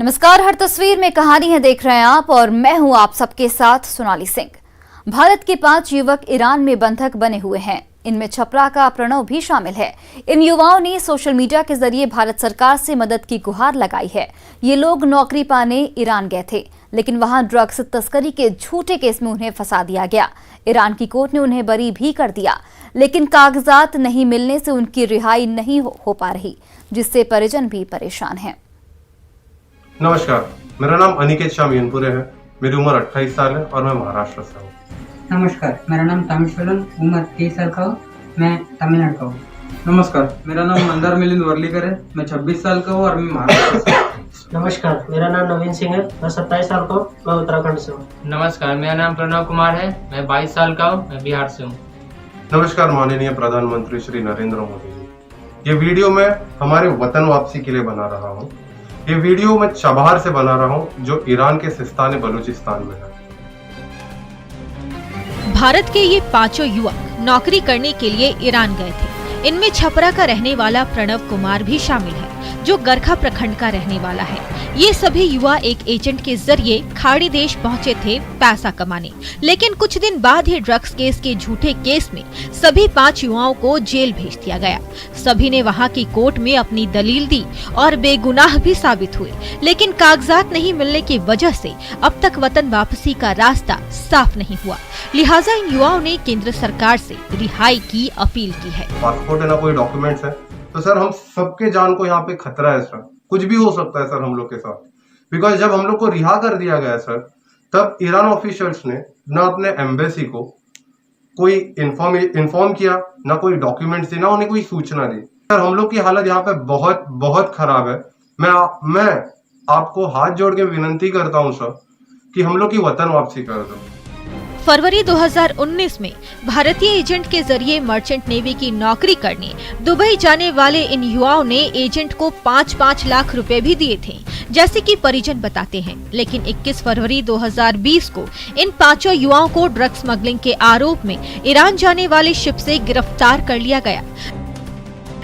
नमस्कार, हर तस्वीर में कहानी है देख रहे हैं आप और मैं हूं आप सबके साथ सोनाली सिंह। भारत के 5 युवक ईरान में बंधक बने हुए हैं। इनमें छपरा का प्रणव भी शामिल है। इन युवाओं ने सोशल मीडिया के जरिए भारत सरकार से मदद की गुहार लगाई है। ये लोग नौकरी पाने ईरान गए थे, लेकिन वहां ड्रग्स तस्करी के झूठे केस में उन्हें फंसा दिया गया। ईरान की कोर्ट ने उन्हें बरी भी कर दिया, लेकिन कागजात नहीं मिलने से उनकी रिहाई नहीं हो पा रही, जिससे परिजन भी परेशान हैं। नमस्कार, मेरा नाम अनिकेत श्याम यनपुरे है। मेरी उम्र 28 साल है और मैं महाराष्ट्र से हूँ। नमस्कार, मेरा नाम तामेश्वरन, उम्र 30 साल का हूँ, मैं तमिलनाडु का हूँ। नमस्कार, मेरा नाम मंदार मिलिंद वर्लीकर है। मैं 26 साल का हूँ और मैं महाराष्ट्र से हूँ। नमस्कार, मेरा नाम नवीन सिंह है। मैं 27 साल का हूँ, मैं उत्तराखंड से हूँ। नमस्कार, मेरा नाम प्रणव कुमार है। मैं 22 साल का हूँ, मैं बिहार से हूँ। नमस्कार माननीय प्रधानमंत्री श्री नरेंद्र मोदी जी, ये वीडियो मैं हमारे वतन वापसी के लिए बना रहा हूँ। ये वीडियो मैं चबहार से बना रहा हूँ, जो ईरान के सिस्तान बलूचिस्तान में है। भारत के ये 5 युवक नौकरी करने के लिए ईरान गए थे। इनमें छपरा का रहने वाला प्रणव कुमार भी शामिल है, जो गरखा प्रखंड का रहने वाला है। ये सभी युवा एक एजेंट के जरिए खाड़ी देश पहुंचे थे पैसा कमाने, लेकिन कुछ दिन बाद ही ड्रग्स केस के झूठे केस में सभी 5 युवाओं को जेल भेज दिया गया। सभी ने वहां की कोर्ट में अपनी दलील दी और बेगुनाह भी साबित हुए, लेकिन कागजात नहीं मिलने की वजह से अब तक वतन वापसी का रास्ता साफ नहीं हुआ। लिहाजा इन युवाओं ने केंद्र सरकार से रिहाई की अपील की है। पासपोर्ट है ना कोई डॉक्यूमेंट्स है, तो सर हम सबके जान को यहाँ पे खतरा है सर। कुछ भी हो सकता है सर हम लोग के साथ, बिकॉज जब हम लोग को रिहा कर दिया गया सर, तब ईरान ऑफिशियल्स ने ना अपने एम्बेसी को कोई इन्फॉर्म किया, ना कोई डॉक्यूमेंट्स दी, ना उन्हें कोई सूचना दी। सर हम लोग की हालत यहाँ पे बहुत बहुत खराब है। मैं आपको हाथ जोड़ के विनती करता हूँ सर कि हम लोग की वतन वापसी कर दो। फरवरी 2019 में भारतीय एजेंट के जरिए मर्चेंट नेवी की नौकरी करने दुबई जाने वाले इन युवाओं ने एजेंट को 5-5 लाख रुपए भी दिए थे, जैसे कि परिजन बताते हैं। लेकिन 21 फरवरी 2020 को इन 5 युवाओं को ड्रग्स स्मगलिंग के आरोप में ईरान जाने वाले शिप से गिरफ्तार कर लिया गया।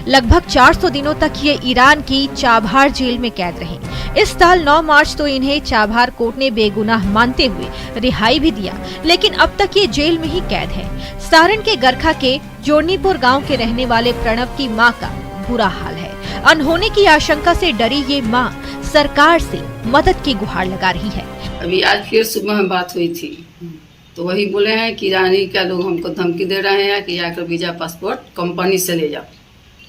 लगभग 400 दिनों तक ये ईरान की चाबहार जेल में कैद रहे। इस साल 9 मार्च तो इन्हें चाबहार कोर्ट ने बेगुनाह मानते हुए रिहाई भी दिया, लेकिन अब तक ये जेल में ही कैद है। सारण के गरखा के जोड़नीपुर गांव के रहने वाले प्रणव की मां का बुरा हाल है। अनहोनी की आशंका से डरी ये मां सरकार से मदद की गुहार लगा रही है। अभी आज फिर सुबह में बात हुई थी, तो वही बोले हैं कि ईरानी का लोग हमको धमकी दे रहे हैं कि आकर वीजा पासपोर्ट कंपनी से ले जाओ।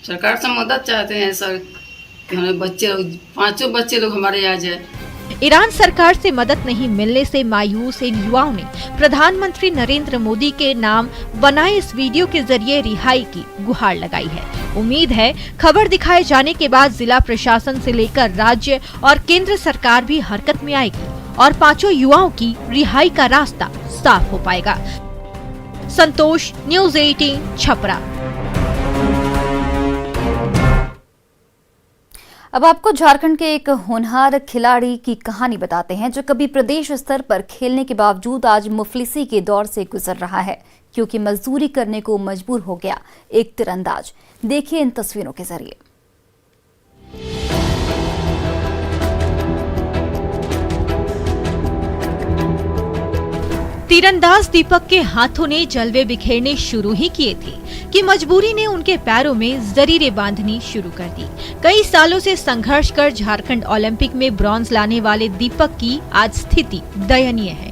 सरकार से मदद चाहते हैं सर कि हमारे बच्चे 5 बच्चे लोग हमारे आ जाए। ईरान सरकार से मदद नहीं मिलने से मायूस इन युवाओं ने प्रधानमंत्री नरेंद्र मोदी के नाम बनाए इस वीडियो के जरिए रिहाई की गुहार लगाई है। उम्मीद है खबर दिखाए जाने के बाद जिला प्रशासन से लेकर राज्य और केंद्र सरकार भी हरकत में आएगी और 5 युवाओं की रिहाई का रास्ता साफ हो पाएगा। संतोष, न्यूज़ 18, छपरा। अब आपको झारखंड के एक होनहार खिलाड़ी की कहानी बताते हैं, जो कभी प्रदेश स्तर पर खेलने के बावजूद आज मुफलिसी के दौर से गुजर रहा है, क्योंकि मजदूरी करने को मजबूर हो गया एक तीरंदाज। देखिए इन तस्वीरों के जरिए। तीरंदाज दीपक के हाथों ने जलवे बिखेरने शुरू ही किए थे कि मजबूरी ने उनके पैरों में जरीरे बांधनी शुरू कर दी। कई सालों से संघर्ष कर झारखंड ओलंपिक में ब्रॉन्ज लाने वाले दीपक की आज स्थिति दयनीय है।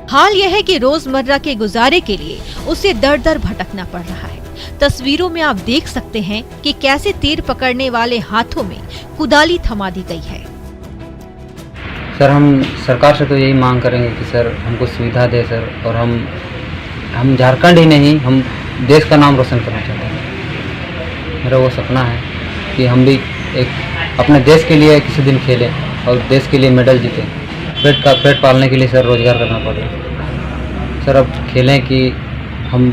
हाल यह है कि रोजमर्रा के गुजारे के लिए उसे दर दर भटकना पड़ रहा है। तस्वीरों में आप देख सकते हैं कि कैसे तीर पकड़ने वाले हाथों में कुदाली थमा दी गई है। सर हम सरकार से तो यही मांग करेंगे कि सर हमको सुविधा दे सर, और हम झारखंड ही नहीं, हम देश का नाम रोशन करना चाहते हैं। मेरा वो सपना है कि हम भी एक अपने देश के लिए किसी दिन खेलें और देश के लिए मेडल जीतें। पेट पालने के लिए सर रोजगार करना पड़ेगा सर। अब खेलें कि हम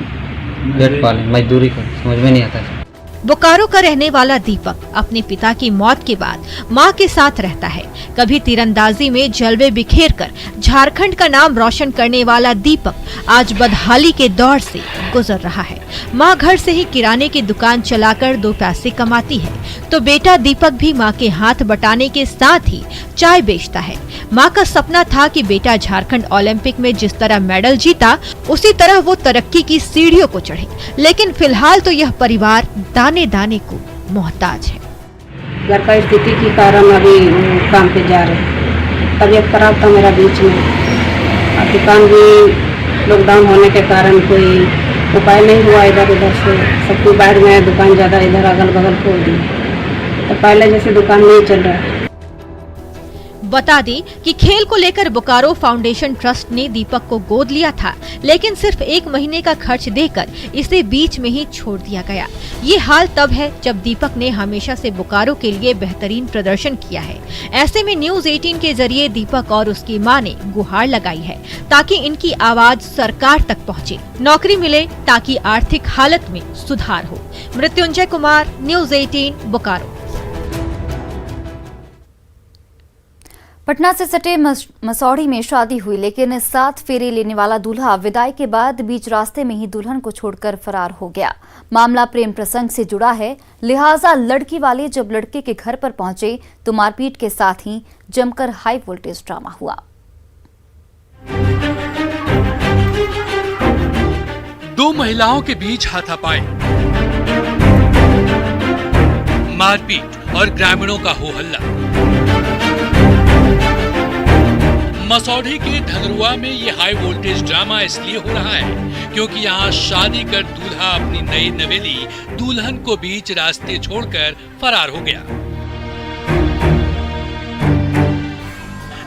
पेट पालें, मजदूरी करें, समझ में नहीं आता है। बोकारो का रहने वाला दीपक अपने पिता की मौत के बाद मां के साथ रहता है। कभी तीरंदाजी में जलवे बिखेरकर झारखंड का नाम रोशन करने वाला दीपक आज बदहाली के दौर से गुजर रहा है। माँ घर से ही किराने की दुकान चलाकर 2 पैसे कमाती है, तो बेटा दीपक भी माँ के हाथ बटाने के साथ ही चाय बेचता है। माँ का सपना था कि बेटा झारखंड ओलंपिक में जिस तरह मेडल जीता, उसी तरह वो तरक्की की सीढ़ियों को चढ़े। लेकिन फिलहाल तो यह परिवार दाने दाने को मोहताज है। घर का स्थिति के कारण अभी काम पे जा रहे हैं। तबीयत खराब था मेरा बीच में, और दुकान भी लॉकडाउन होने के कारण कोई उपाय नहीं हुआ इधर उधर से। सब कोई बाहर में, दुकान ज़्यादा इधर अगल बगल खोल दी, तो पहले जैसे दुकान नहीं चल रहा है। बता दें कि खेल को लेकर बोकारो फाउंडेशन ट्रस्ट ने दीपक को गोद लिया था, लेकिन सिर्फ 1 महीने का खर्च देकर इसे बीच में ही छोड़ दिया गया। ये हाल तब है जब दीपक ने हमेशा से बोकारो के लिए बेहतरीन प्रदर्शन किया है। ऐसे में न्यूज़ 18 के जरिए दीपक और उसकी मां ने गुहार लगाई है ताकि इनकी आवाज सरकार तक पहुंचे, नौकरी मिले ताकि आर्थिक हालत में सुधार हो। मृत्युंजय कुमार, न्यूज़ 18 बोकारो। पटना से सटे मसौढ़ी में शादी हुई, लेकिन 7 फेरे लेने वाला दूल्हा विदाई के बाद बीच रास्ते में ही दुल्हन को छोड़कर फरार हो गया। मामला प्रेम प्रसंग से जुड़ा है, लिहाजा लड़की वाले जब लड़के के घर पर पहुंचे तो मारपीट के साथ ही जमकर हाई वोल्टेज ड्रामा हुआ। 2 महिलाओं के बीच हाथापाई, मारपीट और ग्रामीणों का हो हल्ला। मसौढ़ी के धनरुआ में ये हाई वोल्टेज ड्रामा इसलिए हो रहा है क्योंकि यहाँ शादी कर दूल्हा अपनी नई नवेली दुल्हन को बीच रास्ते छोड़कर फरार हो गया।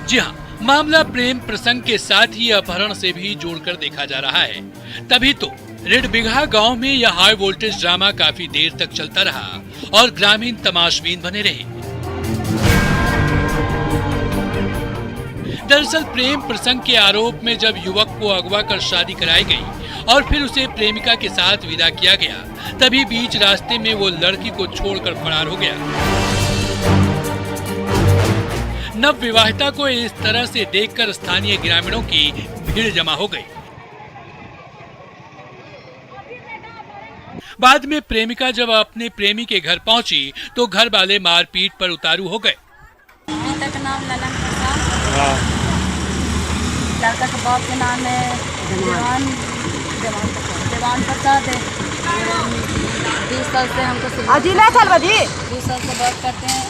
जी हाँ, मामला प्रेम प्रसंग के साथ ही अपहरण से भी जोड़कर देखा जा रहा है। तभी तो रेडबिघा गांव में यह हाई वोल्टेज ड्रामा काफी देर तक चलता रहा और ग्रामीण तमाशबीन बने रहे। दरअसल प्रेम प्रसंग के आरोप में जब युवक को अगवा कर शादी कराई गई और फिर उसे प्रेमिका के साथ विदा किया गया, तभी बीच रास्ते में वो लड़की को छोड़कर फरार हो गया। नव विवाहिता को इस तरह से देखकर स्थानीय ग्रामीणों की भीड़ जमा हो गई। बाद में प्रेमिका जब अपने प्रेमी के घर पहुंची तो घर वाले मारपीट पर उतारू हो गए। लड़का के बाप के नाम है देवान प्रसाद है। 20 साल से हमको 20 साल से बात करते हैं।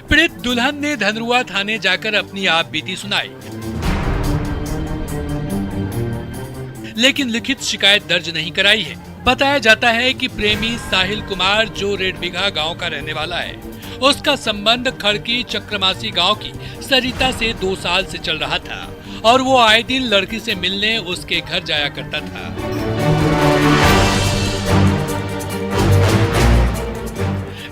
पीड़ित दुल्हन ने धनरुआ थाने जाकर अपनी आप बीती सुनाई, लेकिन लिखित शिकायत दर्ज नहीं कराई है। बताया जाता है कि प्रेमी साहिल कुमार, जो रेडबिघा गांव का रहने वाला है, उसका संबंध खड़की चक्रमासी गांव की सरिता से 2 साल से चल रहा था और वो आए दिन लड़की से मिलने उसके घर जाया करता था।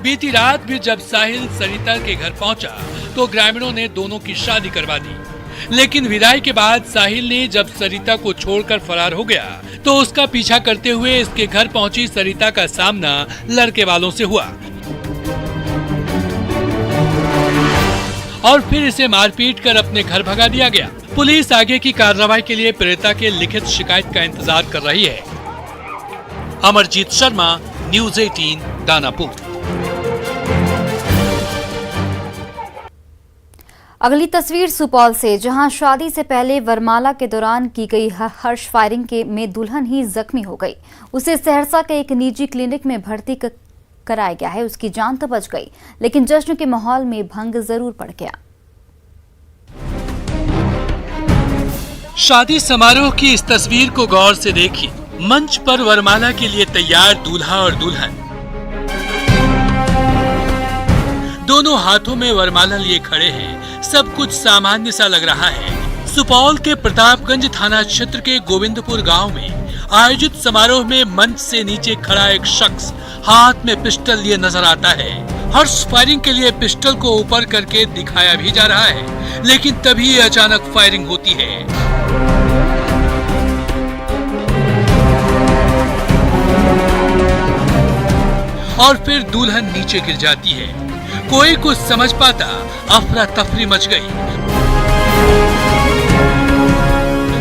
बीती रात भी जब साहिल सरिता के घर पहुंचा तो ग्रामीणों ने दोनों की शादी करवा दी, लेकिन विदाई के बाद साहिल ने जब सरिता को छोड़कर फरार हो गया तो उसका पीछा करते हुए इसके घर पहुंची सरिता का सामना लड़के वालों से हुआ और फिर इसे मारपीट कर अपने घर भगा दिया गया। पुलिस आगे की कार्रवाई के लिए पीड़िता के लिखित शिकायत का इंतजार कर रही है। अमरजीत शर्मा, न्यूज़ 18 दानापुर। अगली तस्वीर सुपौल से, जहां शादी से पहले वरमाला के दौरान की गई हर्ष फायरिंग में दुल्हन ही जख्मी हो गई। उसे सहरसा के एक निजी क्लिनिक में भर्ती कराया गया है। उसकी जान तो बच गई, लेकिन जश्न के माहौल में भंग जरूर पड़ गया। शादी समारोह की इस तस्वीर को गौर से देखिए। मंच पर वरमाला के लिए तैयार दूल्हा और दुल्हन, दोनों हाथों में वरमाला लिए खड़े हैं। सब कुछ सामान्य सा लग रहा है। सुपौल के प्रतापगंज थाना क्षेत्र के गोविंदपुर गांव में आयोजित समारोह में मंच से नीचे खड़ा एक शख्स हाथ में पिस्टल लिए नजर आता है। हर्ष फायरिंग के लिए पिस्टल को ऊपर करके दिखाया भी जा रहा है, लेकिन तभी अचानक फायरिंग होती है। और फिर दुल्हन नीचे गिर जाती है। कोई कुछ समझ पाता, अफरा तफरी मच गई।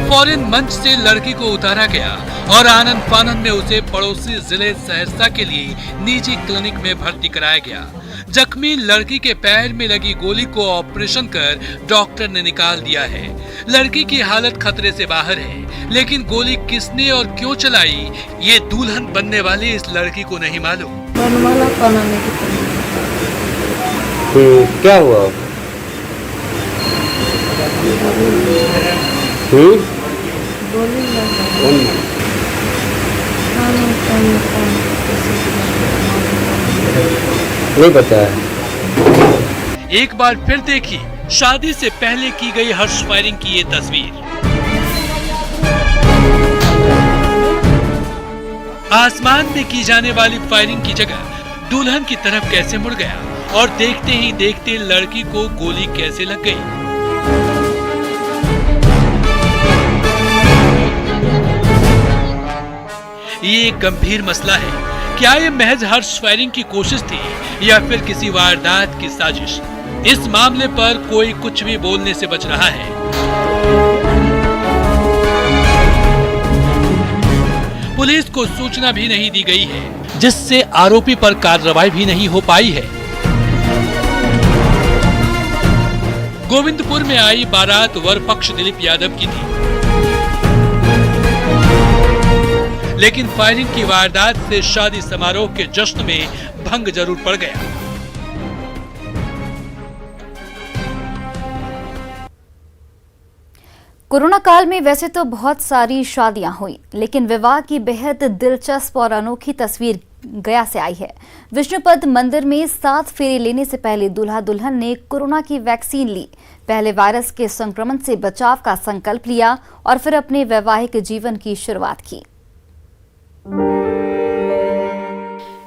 फौरन मंच से लड़की को उतारा गया और आनंद फानंद में उसे पड़ोसी जिले सहरसा के लिए निजी क्लिनिक में भर्ती कराया गया। जख्मी लड़की के पैर में लगी गोली को ऑपरेशन कर डॉक्टर ने निकाल दिया है। लड़की की हालत खतरे से बाहर है, लेकिन गोली किसने और क्यों चलाई ये दुल्हन बनने वाली इस लड़की को नहीं मालूम। क्या हुआ? नहीं पता है। एक बार फिर देखिए शादी से पहले की गई हर्ष फायरिंग की ये तस्वीर। आसमान में की जाने वाली फायरिंग की जगह दुल्हन की तरफ कैसे मुड़ गया और देखते ही देखते लड़की को गोली कैसे लग गई। ये एक गंभीर मसला है। क्या ये महज हर्ष फायरिंग की कोशिश थी या फिर किसी वारदात की साजिश? इस मामले पर कोई कुछ भी बोलने से बच रहा है। पुलिस को सूचना भी नहीं दी गई है, जिससे आरोपी पर कार्रवाई भी नहीं हो पाई है। गोविंदपुर में आई बारात वर पक्ष दिलीप यादव की थी, लेकिन फायरिंग की वारदात से शादी समारोह के जश्न में भंग जरूर पड़ गया। कोरोना काल में वैसे तो बहुत सारी शादियां हुई, लेकिन विवाह की बेहद दिलचस्प और अनोखी तस्वीर गया से आई है। विष्णुपद मंदिर में 7 फेरे लेने से पहले दूल्हा दुल्हन ने कोरोना की वैक्सीन ली। पहले वायरस के संक्रमण से बचाव का संकल्प लिया और फिर अपने वैवाहिक जीवन की शुरुआत की।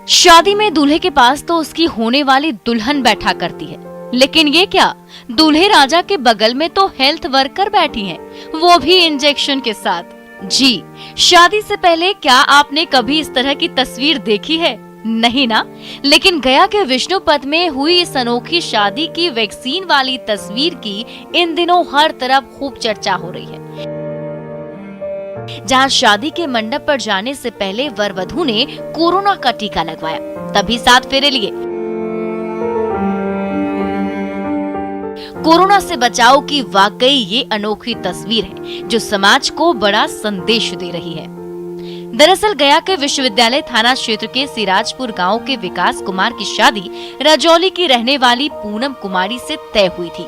शादी में दूल्हे के पास तो उसकी होने वाली दुल्हन बैठा करती है, लेकिन ये क्या, दूल्हे राजा के बगल में तो हेल्थ वर्कर बैठी हैं, वो भी इंजेक्शन के साथ। जी, शादी से पहले क्या आपने कभी इस तरह की तस्वीर देखी है? नहीं ना? लेकिन गया के विष्णुपद में हुई इस अनोखी शादी की वैक्सीन वाली तस्वीर की इन दिनों हर तरफ खूब चर्चा हो रही है। जहां शादी के मंडप पर जाने से पहले वर वधू ने कोरोना का टीका लगवाया, तभी 7 फेरे लिए। कोरोना से बचाव की वाकई ये अनोखी तस्वीर है, जो समाज को बड़ा संदेश दे रही है। दरअसल गया के विश्वविद्यालय थाना क्षेत्र के सिराजपुर गांव के विकास कुमार की शादी रजौली की रहने वाली पूनम कुमारी से तय हुई थी।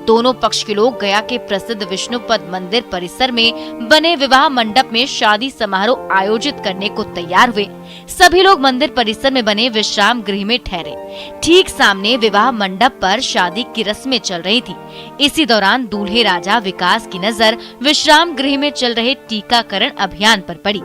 दोनों पक्ष के लोग गया के प्रसिद्ध विष्णुपद मंदिर परिसर में बने विवाह मंडप में शादी समारोह आयोजित करने को तैयार हुए। सभी लोग मंदिर परिसर में बने विश्राम गृह में ठहरे। ठीक सामने विवाह मंडप पर शादी की रस्में चल रही थी। इसी दौरान दूल्हे राजा विकास की नजर विश्राम गृह में चल रहे टीकाकरण अभियान पर पड़ी।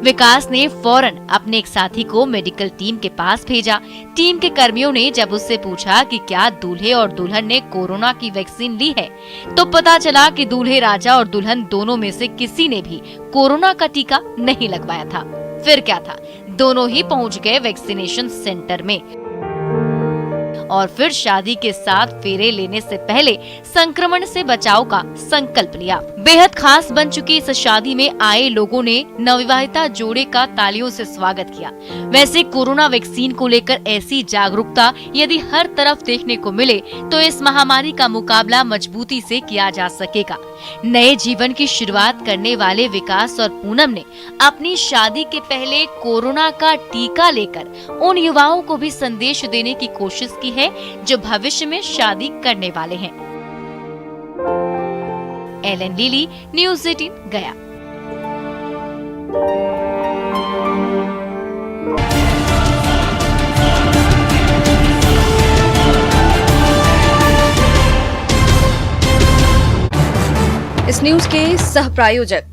विकास ने फौरन अपने एक साथी को मेडिकल टीम के पास भेजा। टीम के कर्मियों ने जब उससे पूछा कि क्या दूल्हे और दुल्हन ने कोरोना की वैक्सीन ली है, तो पता चला कि दूल्हे राजा और दुल्हन दोनों में से किसी ने भी कोरोना का टीका नहीं लगवाया था। फिर क्या था, दोनों ही पहुंच गए वैक्सीनेशन सेंटर में और फिर शादी के 7 फेरे लेने से पहले संक्रमण से बचाव का संकल्प लिया। बेहद खास बन चुकी इस शादी में आए लोगों ने नवविवाहिता जोड़े का तालियों से स्वागत किया। वैसे कोरोना वैक्सीन को लेकर ऐसी जागरूकता यदि हर तरफ देखने को मिले तो इस महामारी का मुकाबला मजबूती से किया जा सकेगा। नए जीवन की शुरुआत करने वाले विकास और पूनम ने अपनी शादी के पहले कोरोना का टीका लेकर उन युवाओं को भी संदेश देने की कोशिश की है जो भविष्य में शादी करने वाले हैं। एलन लिली, न्यूज़ 18 गया। इस न्यूज के सह प्रायोजक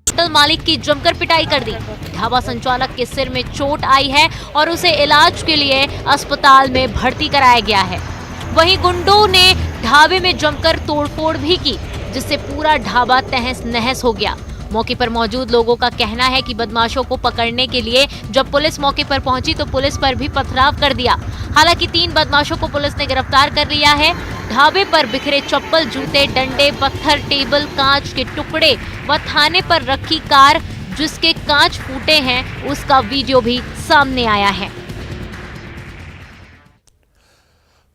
होटल मालिक की जमकर पिटाई कर दी। ढाबा संचालक के सिर में चोट आई है और उसे इलाज के लिए अस्पताल में भर्ती कराया गया है। वहीं गुंडों ने ढाबे में जमकर तोड़फोड़ भी की, जिससे पूरा ढाबा तहस नहस हो गया। मौके पर मौजूद लोगों का कहना है कि बदमाशों को पकड़ने के लिए जब पुलिस मौके पर पहुंची तो पुलिस पर भी पथराव कर दिया। हालांकि 3 बदमाशों को पुलिस ने गिरफ्तार कर लिया है। ढाबे पर बिखरे चप्पल, जूते, डंडे, पत्थर, टेबल, कांच के टुकड़े व थाने पर रखी कार जिसके कांच फूटे हैं, उसका वीडियो भी सामने आया है।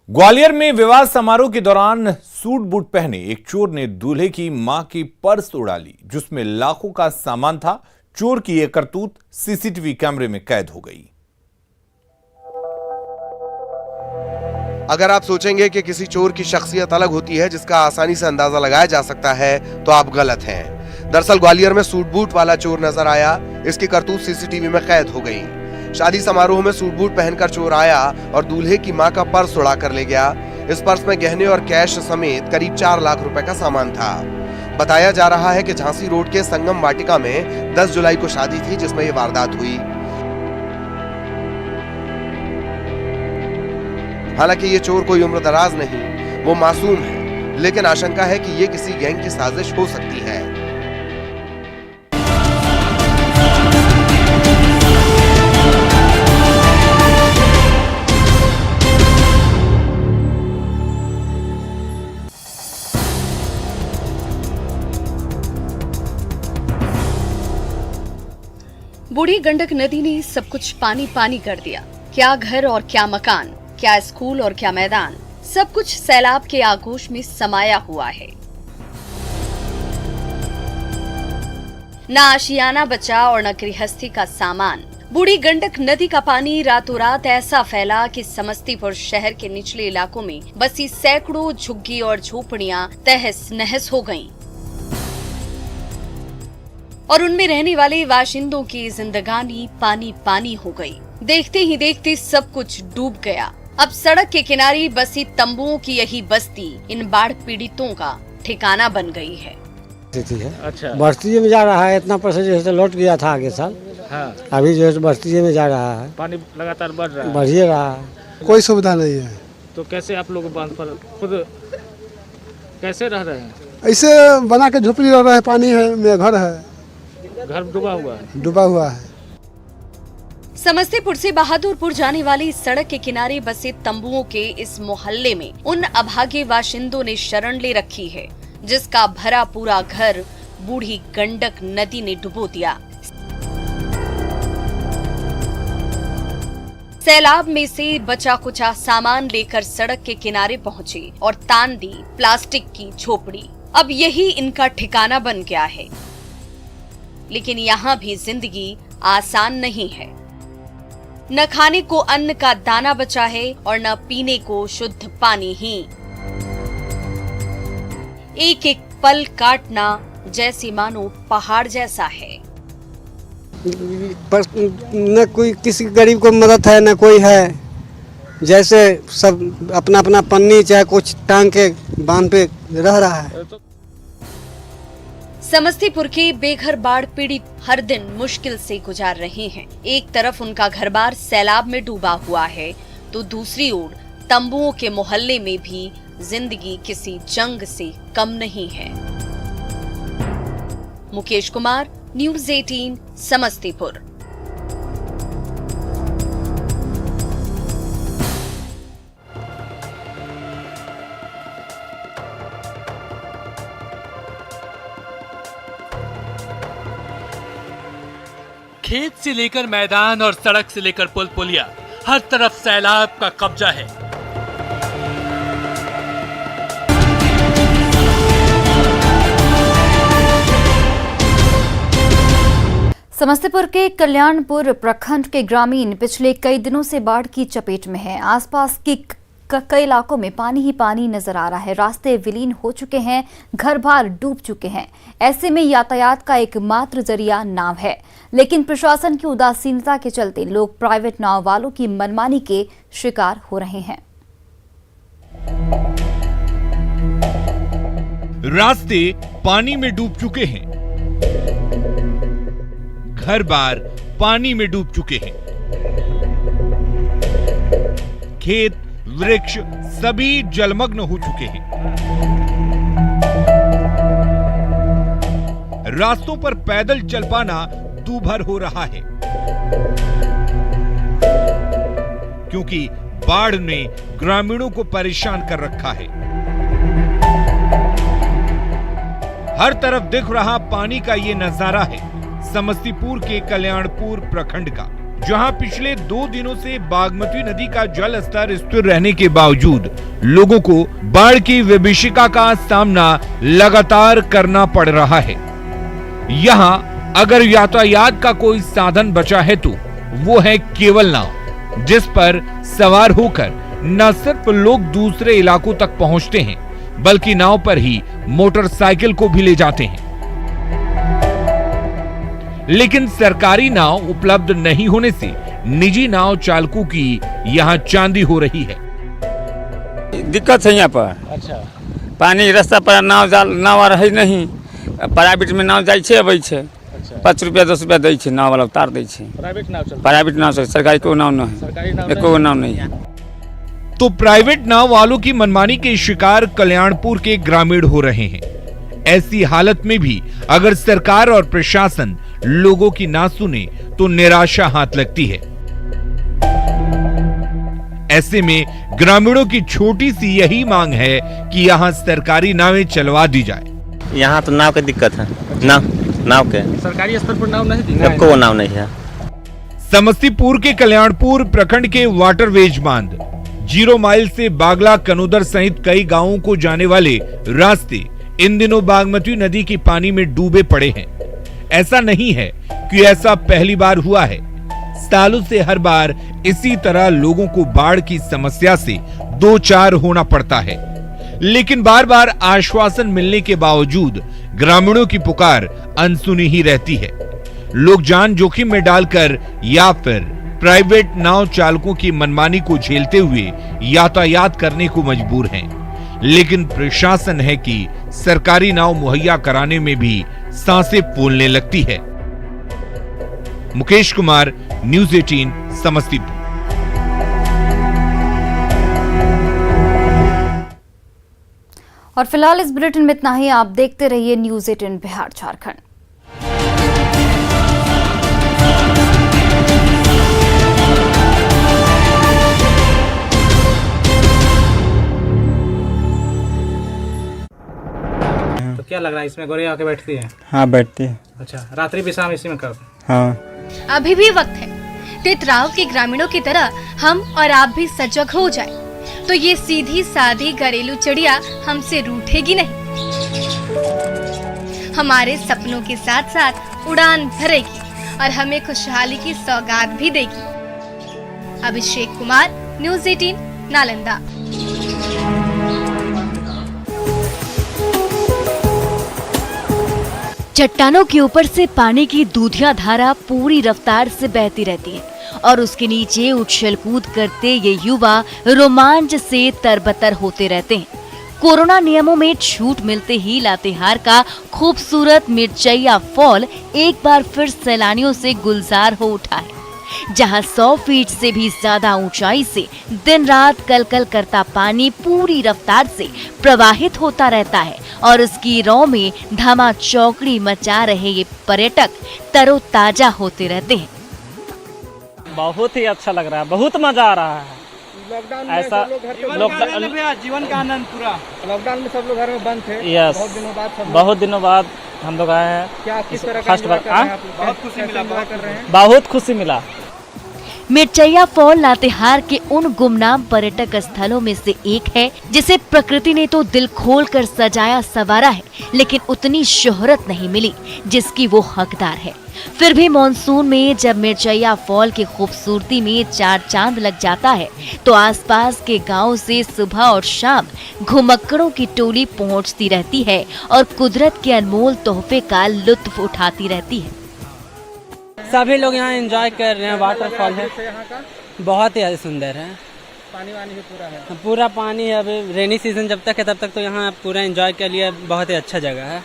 ग्वालियर में विवाह समारोह के दौरान सूट बूट पहने एक चोर ने दूल्हे की मां की पर्स उड़ा ली, जिसमें लाखों का सामान था। चोर की यह करतूत सीसीटीवी कैमरे में कैद हो गई। अगर आप सोचेंगे कि किसी चोर की शख्सियत अलग होती है जिसका आसानी से अंदाजा लगाया जा सकता है, तो आप गलत हैं। दरअसल ग्वालियर में सूट बूट वाला चोर नजर आया। इसकी करतूत सीसीटीवी में कैद हो गई। शादी समारोह में सूट बूट पहनकर चोर आया और दूल्हे की मां का पर्स उड़ा कर ले गया। इस पर्स में गहने और कैश समेत करीब 4 लाख रुपए का सामान था। बताया जा रहा है कि झांसी रोड के संगम वाटिका में 10 जुलाई को शादी थी, जिसमें ये वारदात हुई। हालांकि ये चोर कोई उम्रदराज नहीं, वो मासूम है, लेकिन आशंका है कि ये किसी गैंग की साजिश हो सकती है। बूढ़ी गंडक नदी ने सब कुछ पानी पानी कर दिया। क्या घर और क्या मकान, क्या स्कूल और क्या मैदान, सब कुछ सैलाब के आगोश में समाया हुआ है। न आशियाना बचा और न गृहस्थी का सामान। बूढ़ी गंडक नदी का पानी रातों रात ऐसा फैला कि समस्तीपुर शहर के निचले इलाकों में बसी सैकड़ों झुग्गी और झोपड़ियां तहस नहस हो गईं। और उनमें रहने वाले बाशिंदों की जिंदगानी पानी पानी हो गई। देखते ही देखते सब कुछ डूब गया। अब सड़क के किनारे बसी तंबुओं की यही बस्ती इन बाढ़ पीड़ितों का ठिकाना बन गई है। अच्छा, बस्ती में जा रहा है। इतना पैसा जैसे लौट गया था आगे साल। हाँ। अभी जो है बस्ती में जा रहा है। पानी लगातार बढ़ रहा है। बढ़ ही रहा है। कोई सुविधा नहीं है। तो कैसे आप लोग बांध पर खुद कैसे रह रहे हैं? ऐसे बना के झोपड़ी रह रहे हैं। पानी है, मेरा घर है। घर डूबा हुआ है। डूबा हुआ है। समस्तीपुर से बहादुरपुर जाने वाली सड़क के किनारे बसे तंबुओं के इस मोहल्ले में उन अभागे बाशिंदों ने शरण ले रखी है, जिसका भरा पूरा घर बूढ़ी गंडक नदी ने डुबो दिया। सैलाब में से बचा कुचा सामान लेकर सड़क के किनारे पहुंचे और तान दी प्लास्टिक की झोपड़ी। अब यही इनका ठिकाना बन गया है। लेकिन यहाँ भी जिंदगी आसान नहीं है। न खाने को अन्न का दाना बचा है और न पीने को शुद्ध पानी ही। एक एक पल काटना जैसे मानो पहाड़ जैसा है। न कोई किसी गरीब को मदद है, न कोई है। जैसे सब अपना अपना पन्नी चाहे कुछ टांग के बांध पे रह रहा है। समस्तीपुर के बेघर बाढ़ पीड़ित हर दिन मुश्किल से गुजार रहे हैं। एक तरफ उनका घर-बार सैलाब में डूबा हुआ है, तो दूसरी ओर तंबुओं के मोहल्ले में भी जिंदगी किसी जंग से कम नहीं है। मुकेश कुमार, न्यूज़ 18, समस्तीपुर। खेत से लेकर मैदान और सड़क से लेकर पुल पुलिया, हर तरफ सैलाब का कब्जा है। समस्तीपुर के कल्याणपुर प्रखंड के ग्रामीण पिछले कई दिनों से बाढ़ की चपेट में हैं। आसपास के कई इलाकों में पानी ही पानी नजर आ रहा है। रास्ते विलीन हो चुके हैं, घर बार डूब चुके हैं। ऐसे में यातायात का एकमात्र जरिया नाव है, लेकिन प्रशासन की उदासीनता के चलते लोग प्राइवेट नाव वालों की मनमानी के शिकार हो रहे हैं। रास्ते पानी में डूब चुके हैं, घर बार पानी में डूब चुके हैं, खेत वृक्ष सभी जलमग्न हो चुके हैं। रास्तों पर पैदल चल पाना दूभर हो रहा है, क्योंकि बाढ़ ने ग्रामीणों को परेशान कर रखा है। हर तरफ दिख रहा पानी का ये नजारा है समस्तीपुर के कल्याणपुर प्रखंड का, जहां पिछले 2 दिनों से बागमती नदी का जल स्तर स्थिर रहने के बावजूद लोगों को बाढ़ की विभीषिका का सामना लगातार करना पड़ रहा है। यहां अगर यातायात का कोई साधन बचा है तो वो है केवल नाव, जिस पर सवार होकर न सिर्फ लोग दूसरे इलाकों तक पहुंचते हैं बल्कि नाव पर ही मोटरसाइकिल को भी ले जाते हैं। लेकिन सरकारी नाव उपलब्ध नहीं होने से निजी नाव चालकों की यहाँ चांदी हो रही है। दिक्कत है यहाँ पर। अच्छा, पानी रास्ता पर नाव रहे नहीं, प्राइवेट में नाव जाए अबै छै। 5 रुपया 10 रुपया दै छै, नाव वाला उतार दै छै। प्राइवेट नाव से सरकारी कोई नाव नहीं, एको नाव नहीं है। तो प्राइवेट नाव वालों की मनमानी के शिकार कल्याणपुर के ग्रामीण हो रहे हैं। ऐसी हालत में भी अगर सरकार और प्रशासन लोगों की ना सुने तो निराशा हाथ लगती है। ऐसे में ग्रामीणों की छोटी सी यही मांग है कि यहाँ सरकारी नावें चलवा दी जाए। यहाँ तो नाव की दिक्कत है, नाव के सरकारी स्तर पर नाव नहीं, को नाव नहीं है। समस्तीपुर के कल्याणपुर प्रखंड के वाटरवेज बांध, 0 माइल से बागला कनोदर सहित कई गांवों को जाने वाले रास्ते इन दिनों बागमती नदी की पानी में डूबे पड़े हैं। ऐसा नहीं है कि ऐसा पहली बार हुआ है, सालों से हर बार इसी तरह लोगों को बाढ़ की समस्या से 2-4 होना पड़ता है। लेकिन बार बार आश्वासन मिलने के बावजूद ग्रामीणों की पुकार अनसुनी ही रहती है। लोग जान जोखिम में डालकर या फिर प्राइवेट नाव चालकों की मनमानी को झेलते हुए यातायात करने को मजबूर हैं। लेकिन प्रशासन है कि सरकारी नाव मुहैया कराने में भी सांसें फूलने लगती है। मुकेश कुमार, न्यूज़ 18 समस्तीपुर। और फिलहाल इस बुलेटिन में इतना ही। आप देखते रहिए न्यूज़ 18 बिहार झारखंड। तो क्या लग रहा है, इसमें गोरियां आके बैठती है? हाँ बैठती है। अच्छा, रात्रि भी शाम इसी में कब? हाँ, अभी भी वक्त है। तेतराव के ग्रामीणों की तरह हम और आप भी सजग हो जाएं, तो ये सीधी सादी घरेलू चिड़िया हमसे रूठेगी नहीं, हमारे सपनों के साथ साथ उड़ान भरेगी और हमें खुशहाली की सौगात भी देगी। अभिषेक कुमार, न्यूज़ 18 नालंदा। चट्टानों के ऊपर से पानी की दूधिया धारा पूरी रफ्तार से बहती रहती है और उसके नीचे उछल कूद करते ये युवा रोमांच से तरबतर होते रहते हैं। कोरोना नियमों में छूट मिलते ही लातेहार का खूबसूरत मिर्चैया फॉल एक बार फिर सैलानियों से गुलजार हो उठा है, जहां 100 फीट से भी ज्यादा ऊंचाई से दिन रात कलकल करता पानी पूरी रफ्तार से प्रवाहित होता रहता है और उसकी रौ में धमा चौकड़ी मचा रहे ये पर्यटक तरोताजा होते रहते हैं। बहुत ही अच्छा लग रहा है, बहुत मजा आ रहा है। ऐसा जीवन का आनंद पूरा लॉकडाउन में सब लोग घर में बंद थे। यस, बहुत दिनों बाद हम लोग आए हैं। क्या किस तरह का बहुत खुशी मिला, बहुत खुशी मिला। मिर्चैया फॉल लातेहार के उन गुमनाम पर्यटक स्थलों में से एक है जिसे प्रकृति ने तो दिल खोलकर सजाया संवारा है, लेकिन उतनी शोहरत नहीं मिली जिसकी वो हकदार है। फिर भी मॉनसून में जब मिर्चैया फॉल की खूबसूरती में 4 चांद लग जाता है तो आसपास के गांव से सुबह और शाम घुमक्कड़ों की टोली पहुंचती रहती है और कुदरत के अनमोल तोहफे का लुत्फ उठाती रहती है। सभी लोग यहाँ एंजॉय कर रहे हैं। वाटरफॉल है, बहुत ही सुंदर है। पानी वानी भी पूरा है, पूरा पानी है। अभी रेनी सीजन जब तक है तब तक तो यहाँ पूरा एंजॉय के लिए बहुत ही अच्छा जगह है।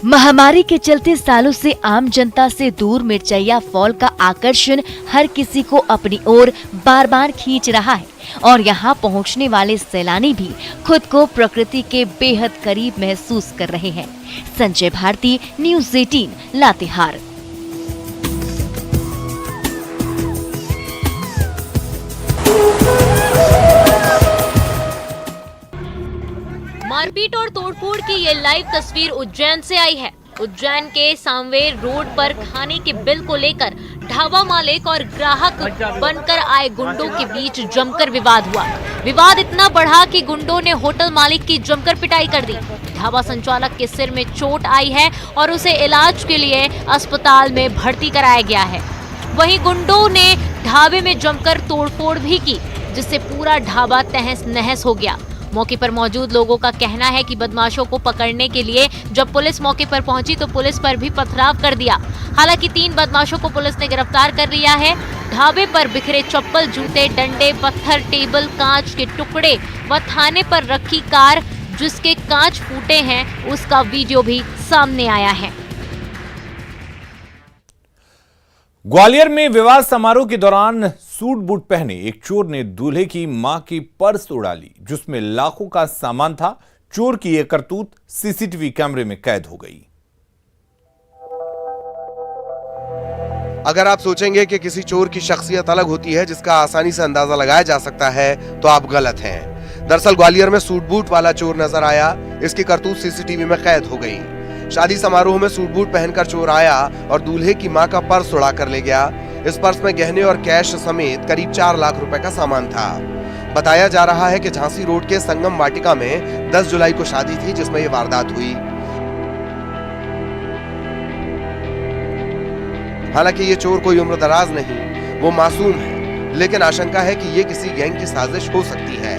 महामारी के चलते सालों से आम जनता से दूर मिर्चैया फॉल का आकर्षण हर किसी को अपनी ओर बार बार खींच रहा है और यहाँ पहुँचने वाले सैलानी भी खुद को प्रकृति के बेहद करीब महसूस कर रहे हैं। संजय भारती, न्यूज़ 18, लातेहार। मारपीट और तोड़फोड़ की ये लाइव तस्वीर उज्जैन से आई है। उज्जैन के सांवेर रोड पर खाने के बिल को लेकर ढाबा मालिक और ग्राहक बनकर आए गुंडों के बीच जमकर विवाद हुआ। विवाद इतना बढ़ा कि गुंडों ने होटल मालिक की जमकर पिटाई कर दी। ढाबा संचालक के सिर में चोट आई है और उसे इलाज के लिए अस्पताल में भर्ती कराया गया है। वहीं गुंडों ने ढाबे में जमकर तोड़फोड़ भी की, जिससे पूरा ढाबा तहस नहस हो गया। मौके पर मौजूद लोगों का कहना है कि बदमाशों को पकड़ने के लिए जब पुलिस मौके पर पहुंची तो पुलिस पर भी पथराव कर दिया। हालांकि 3 बदमाशों को पुलिस ने गिरफ्तार कर लिया है। ढाबे पर बिखरे चप्पल, जूते, डंडे, पत्थर, टेबल, कांच के टुकड़े व थाने पर रखी कार जिसके कांच फूटे हैं, उसका वीडियो भी सामने आया है। ग्वालियर में विवाह समारोह के दौरान सूट बूट पहने एक चोर ने दूल्हे की मां की पर्स उड़ा ली, जिसमें लाखों का सामान था। चोर की यह करतूत सीसीटीवी कैमरे में कैद हो गई। अगर आप सोचेंगे कि किसी चोर की शख्सियत अलग होती है जिसका आसानी से अंदाजा लगाया जा सकता है, तो आप गलत हैं। दरअसल ग्वालियर में सूट बूट वाला चोर नजर आया। इसकी करतूत सीसीटीवी में कैद हो गई। शादी समारोह में सूट बूट पहनकर चोर आया और दूल्हे की मां का पर्स उड़ा कर ले गया। इस पर्स में गहने और कैश समेत करीब 4 लाख रुपए का सामान था। बताया जा रहा है कि झांसी रोड के संगम वाटिका में 10 जुलाई को शादी थी, जिसमें ये वारदात हुई। हालांकि ये चोर कोई उम्रदराज नहीं, वो मासूम है, लेकिन आशंका है कि ये किसी गैंग की साजिश हो सकती है।